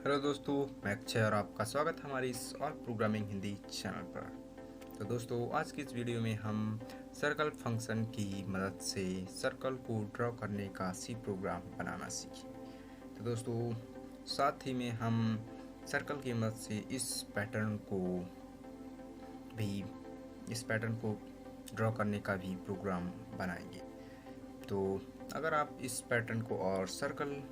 Hello दोस्तों, मैं अक्षय और आपका स्वागत है हमारी इस ऑल प्रोग्रामिंग हिंदी चैनल पर। तो दोस्तों, आज की इस वीडियो में हम सर्कल फंक्शन की मदद से सर्कल को ड्रॉ करने का सी प्रोग्राम बनाना सीखें। तो दोस्तों, साथ ही में हम सर्कल की मदद से इस पैटर्न को ड्रॉ करने का भी प्रोग्राम बनाएंगे। तो अगर आप इस पैटर्न को और सर्कल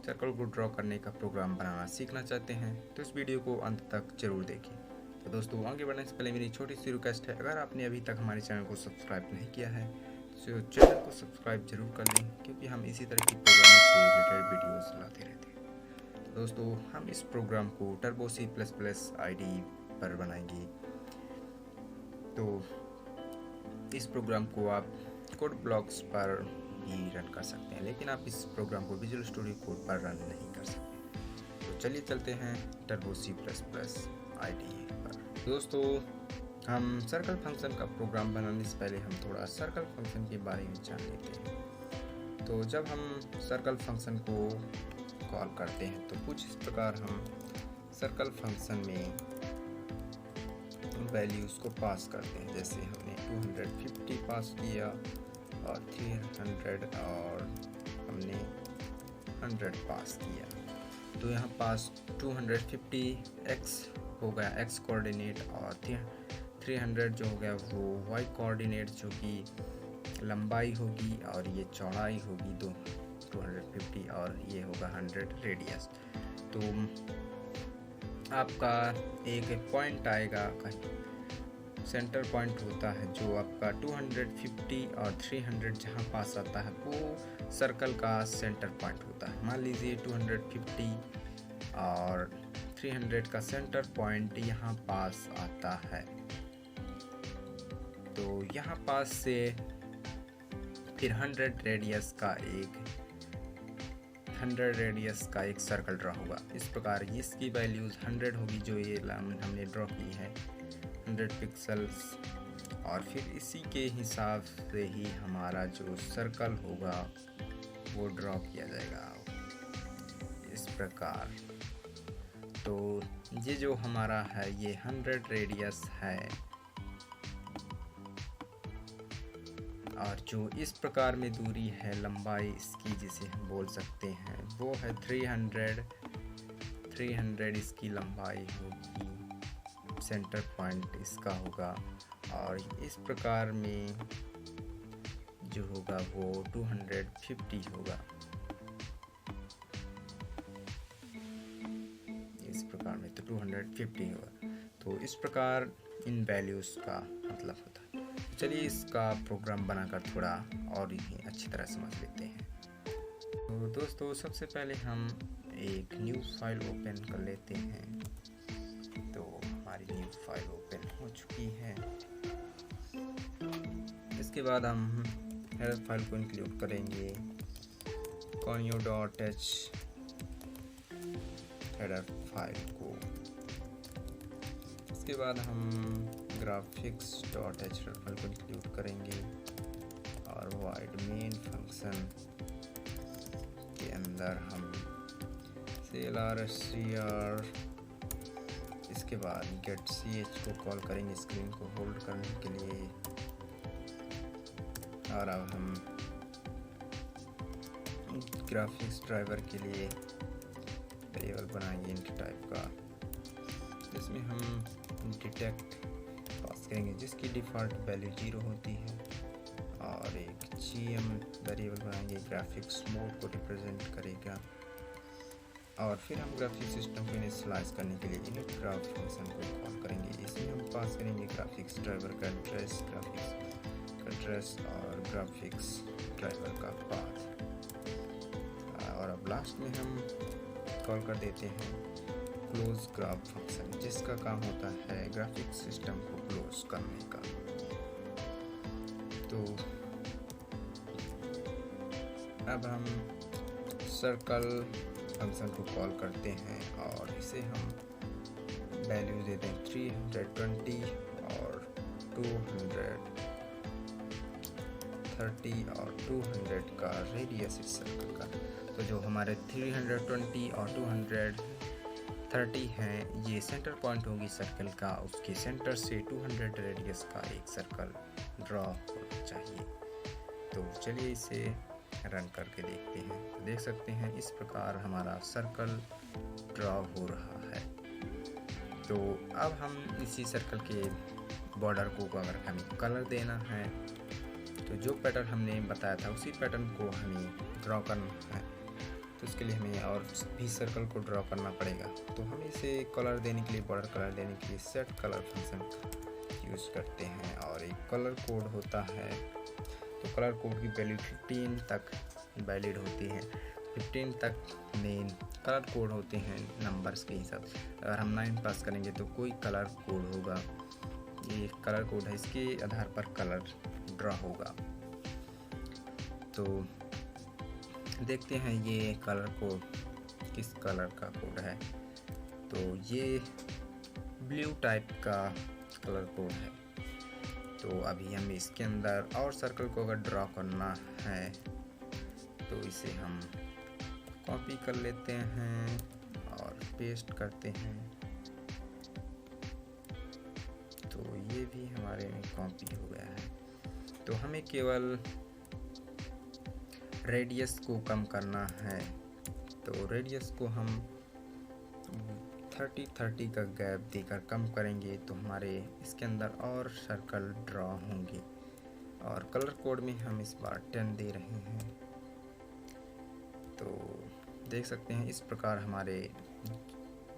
को ड्रॉ करने का प्रोग्राम बनाना सीखना चाहते हैं तो इस वीडियो को अंत तक जरूर देखें। तो दोस्तों, आगे बढ़ने से पहले मेरी छोटी सी रिक्वेस्ट है, अगर आपने अभी तक हमारे चैनल को सब्सक्राइब नहीं किया है तो चैनल को सब्सक्राइब जरूर कर लें, क्योंकि हम इसी तरह की प्रोग्रामिंग से रिलेटेड वीडियोस लाते रहते हैं। तो दोस्तों, हम इस प्रोग्राम को टर्बो C++ IDE पर बनाएंगे। तो इस प्रोग्राम को आप कोड ब्लॉक्स पर ही रन कर सकते हैं, लेकिन आप इस प्रोग्राम को विजुअल स्टूडियो कोड पर रन नहीं कर सकते। तो चलिए चलते हैं टर्बो C++ IDE पर। दोस्तों, हम सर्कल फंक्शन का प्रोग्राम बनाने से पहले हम थोड़ा सर्कल फंक्शन के बारे में जान लेते हैं। तो जब हम सर्कल फंक्शन को कॉल करते हैं तो कुछ इस प्रकार हम सर्कल फंक्शन में वैल्यूज़ को पास करते हैं। जैसे हमने 250 पास किया और 300 और हमने 100 पास किया। तो यहाँ पास 250 x हो गया x कोऑर्डिनेट, और 300 जो हो गया वो y कोऑर्डिनेट, जो कि लंबाई होगी, और ये चौड़ाई होगी 250, और ये होगा 100 रेडियस। तो आपका एक पॉइंट आएगा, सेंटर पॉइंट होता है जो आपका 250 और 300 जहाँ पास आता है वो सर्कल का सेंटर पॉइंट होता है। मान लीजिए 250 और 300 का सेंटर पॉइंट यहाँ पास आता है, तो यहाँ पास से फिर 100 रेडियस का एक सर्कल ड्रॉ होगा। इस प्रकार इसकी वैल्यूज़ 100 होगी, जो ये हमने ड्रॉ की है 100 पिक्सल्स, और फिर इसी के हिसाब से ही हमारा जो सर्कल होगा वो ड्रॉ किया जाएगा इस प्रकार। तो ये जो हमारा है ये 100 रेडियस है, और जो इस प्रकार में दूरी है लंबाई इसकी जिसे हम बोल सकते हैं वो है 300 इसकी लंबाई होगी, सेंटर पॉइंट इसका होगा, और इस प्रकार में जो होगा वो 250 होगा। इस प्रकार में तो 250 होगा। तो इस प्रकार इन वैल्यूज़ का मतलब होता है। चलिए इसका प्रोग्राम बनाकर थोड़ा और ही अच्छी तरह समझ लेते हैं। तो दोस्तों, सबसे पहले हम एक न्यू फाइल ओपन कर लेते हैं। तो हमारी न्यू फाइल ओपन हो चुकी है। इसके बाद हम हेडर फाइल को इंक्लूड करेंगे, conio.h हेडर फाइल को। इसके बाद हम graphics.h हेडर फाइल को इंक्लूड करेंगे, और void main फंक्शन के अंदर हम clr इसके बाद getch को कॉल करेंगे स्क्रीन को होल्ड करने के लिए। और अब हम ग्राफिक्स ड्राइवर के लिए वेरिएबल बनाएंगे इंट टाइप का, जिसमें हम डिटेक्ट पास करेंगे जिसकी डिफ़ॉल्ट वैल्यू 0 होती है, और एक gm वेरिएबल बनाएंगे ग्राफिक्स मोड को रिप्रेजेंट करेगा। और फिर हम ग्राफिक्स सिस्टम को इनिशियलाइज करने के लिए इनिट ग्राफ फंक्शन को कॉल करेंगे। इसमें हम पास करेंगे ग्राफिक्स ड्राइवर का एड्रेस, और ग्राफिक्स ड्राइवर का पाथ। और अब लास्ट में हम कॉल कर देते हैं क्लोज ग्राफ फंक्शन, जिसका काम होता है ग्राफिक्स सिस्टम को क्लोज करने का। तो अब हम सर्कल फंक्शन को कॉल करते हैं, और इसे हम वैल्यू देते हैं 320 और 230 और 200 का रेडियस इस सर्कल का। तो जो हमारे 320 और 230 हैं, ये सेंटर पॉइंट होगी सर्कल का। उसके सेंटर से 200 रेडियस का एक सर्कल ड्रॉ होना चाहिए। तो चलिए इसे रन करके देखते हैं। तो देख सकते हैं इस प्रकार हमारा सर्कल ड्रॉ हो रहा है। तो अब हम इसी सर्कल के बॉर्डर को अगर हमें कलर देना है, तो जो पैटर्न हमने बताया था उसी पैटर्न को हमें ड्रॉ करना है। तो उसके लिए हमें और भी सर्कल को ड्रॉ करना पड़ेगा। तो हम इसे कलर देने के लिए, बॉर्डर कलर देने के लिए सेट कलर फंक्शन यूज़ करते हैं और एक कलर कोड होता है। तो कलर कोड की वैल्यू 15 तक वैलिड होती है। 15 तक मेन कलर कोड होते हैं नंबर्स के हिसाब से। अगर हम 9 पास करेंगे तो कोई कलर कोड होगा, ये कलर कोड है, इसके आधार पर कलर ड्रॉ होगा। तो देखते हैं ये कलर कोड किस कलर का कोड है। तो ये ब्लू टाइप का कलर कोड है। तो अभी हम इसके अंदर और सर्कल को अगर ड्रॉ करना है तो इसे हम कॉपी कर लेते हैं और पेस्ट करते हैं। तो ये भी हमारे में कॉपी हो गया है। तो हमें केवल रेडियस को कम करना है। तो रेडियस को हम 30-30 का गैप देकर कम करेंगे तो हमारे इसके अंदर और सर्कल ड्रॉ होंगे। और कलर कोड में हम इस बार 10 दे रहे हैं। तो देख सकते हैं इस प्रकार हमारे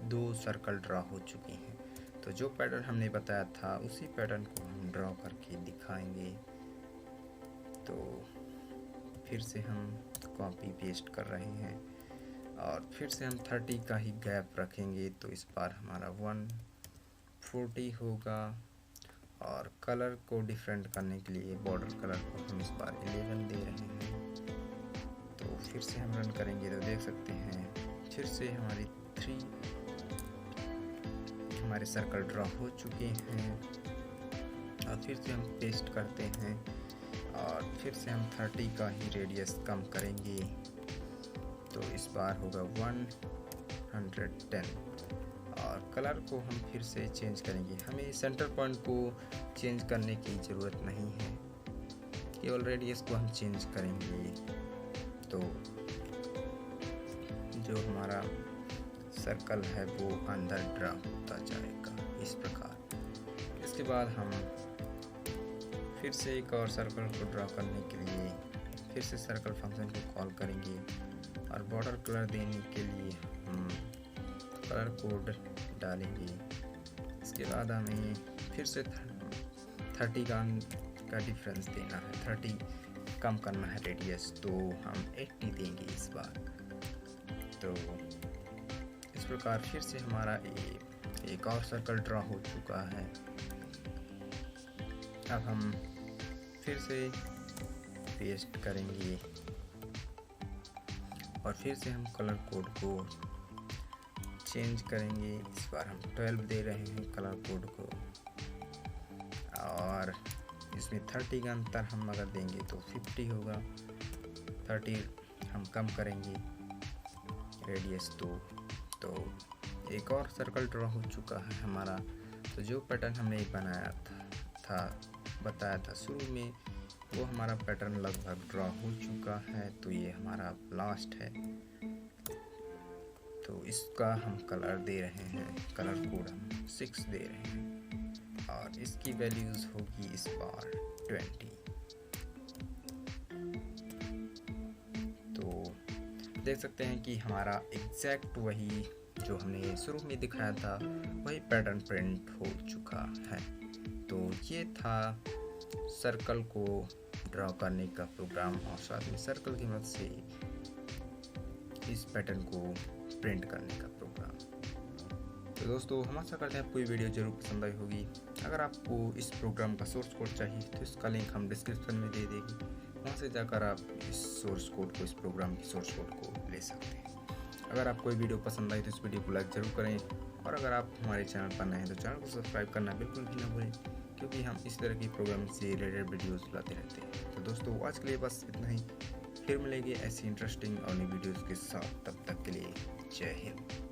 2 सर्कल ड्रॉ हो चुके हैं। तो जो पैटर्न हमने बताया था उसी पैटर्न को हम ड्रॉ करके दिखाएंगे। तो फिर से हम कॉपी पेस्ट कर रहे हैं और फिर से हम 30 का ही गैप रखेंगे। तो इस बार हमारा 140 होगा। और कलर को डिफरेंट करने के लिए बॉर्डर कलर को हम इस बार 11 दे रहे हैं। तो फिर से हम रन करेंगे तो देख सकते हैं फिर से हमारे सर्कल ड्रॉ हो चुके हैं। और फिर से हम पेस्ट करते हैं और फिर से हम 30 का ही रेडियस कम करेंगे। तो इस बार होगा 110। और कलर को हम फिर से चेंज करेंगे। हमें सेंटर पॉइंट को चेंज करने की ज़रूरत नहीं है, केवल रेडियस को हम चेंज करेंगे। तो जो हमारा सर्कल है वो अंदर ड्रा होता जाएगा इस प्रकार। इसके बाद हम फिर से एक और सर्कल को ड्रा करने के लिए फिर से सर्कल फंक्शन को कॉल करेंगे और बॉर्डर कलर देने के लिए हम कलर कोड डालेंगे। इसके बाद हमें फिर से 30 का डिफरेंस देना है, 30 कम करना है रेडियस। तो हम 80 देंगे इस बार। तो इस प्रकार फिर से हमारा एक और सर्कल ड्रॉ हो चुका है। अब हम फिर से पेस्ट करेंगे और फिर से हम कलर कोड को चेंज करेंगे। इस बार हम 12 दे रहे हैं कलर कोड को। और इसमें 30 का अंतर हम अगर देंगे तो 50 होगा। 30 हम कम करेंगे रेडियस। तो एक और सर्कल ड्रॉ हो चुका है हमारा। तो जो पैटर्न हमने बनाया बताया था शुरू में, वो हमारा पैटर्न लगभग ड्रॉ हो चुका है। तो ये हमारा लास्ट है। तो इसका हम कलर दे रहे हैं, कलर कोड हम 6 दे रहे हैं और इसकी वैल्यूज़ होगी इस बार 20। तो देख सकते हैं कि हमारा एग्जैक्ट वही जो हमने शुरू में दिखाया था वही पैटर्न प्रिंट हो चुका है। तो ये था सर्कल को ड्रॉ करने का प्रोग्राम और साथ में सर्कल की मदद से इस पैटर्न को प्रिंट करने का प्रोग्राम। तो दोस्तों हम आशा करते हैं आपको ये वीडियो जरूर पसंद आई होगी। अगर आपको इस प्रोग्राम का सोर्स कोड चाहिए तो इसका लिंक हम डिस्क्रिप्शन में दे देंगे, वहाँ से जाकर आप इस सोर्स कोड को, इस प्रोग्राम की सोर्स कोड को ले सकते हैं। अगर आपको ये वीडियो पसंद आई तो इस वीडियो को लाइक ज़रूर करें और अगर आप हमारे चैनल पर नए हैं तो चैनल को सब्सक्राइब करना बिल्कुल भी ना भूलें, क्योंकि हम इस तरह की प्रोग्रामिंग से रिलेटेड वीडियोज़ लाते रहते हैं। तो दोस्तों आज के लिए बस इतना ही। फिर मिलेंगे ऐसी इंटरेस्टिंग और नई वीडियोस के साथ। तब तक के लिए जय हिंद।